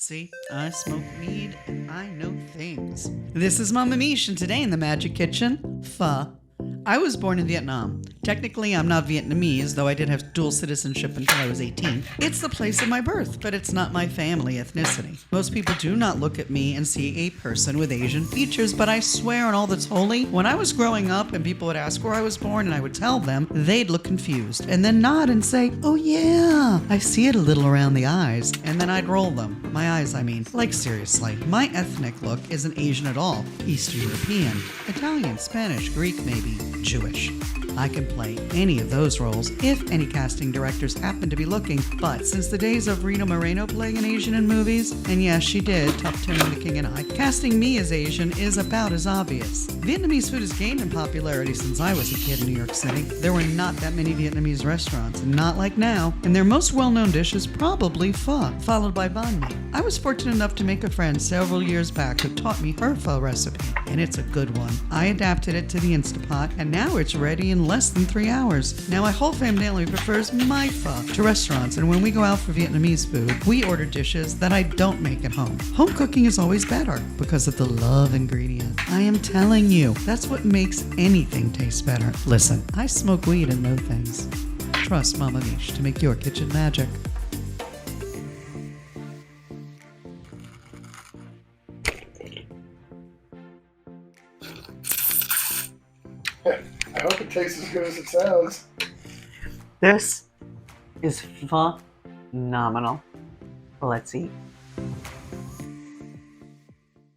See, I smoke weed and I know things. This is Mama Miche, and today in the Magic Kitchen, pho. I was born in Vietnam. Technically, I'm not Vietnamese, though I did have dual citizenship until I was 18. It's the place of my birth, but it's not my family ethnicity. Most people do not look at me and see a person with Asian features, but I swear on all that's holy, when I was growing up and people would ask where I was born and I would tell them, they'd look confused and then nod and say, "Oh yeah, I see it a little around the eyes," and then I'd roll them. My eyes, I mean. Like seriously, my ethnic look isn't Asian at all. Eastern European, Italian, Spanish, Greek maybe, Jewish. I can play any of those roles if any casting directors happen to be looking, but since the days of Rita Moreno playing an Asian in movies, and yes, she did, Tough Tim and The King and I, casting me as Asian is about as obvious. Vietnamese food has gained in popularity since I was a kid in New York City. There were not that many Vietnamese restaurants, not like now, and their most well-known dish is probably pho, followed by banh mi. I was fortunate enough to make a friend several years back who taught me her pho recipe, and it's a good one. I adapted it to the Instapot, and now it's ready in less than 3 hours. Now my whole family prefers my pho to restaurants, and when we go out for Vietnamese food, we order dishes that I don't make at home. Home cooking is always better because of the love ingredient. I am telling you, that's what makes anything taste better. Listen, I smoke weed and know things. Trust Mama Miche to make your kitchen magic. I hope it tastes as good as it sounds. This is phenomenal. Let's eat.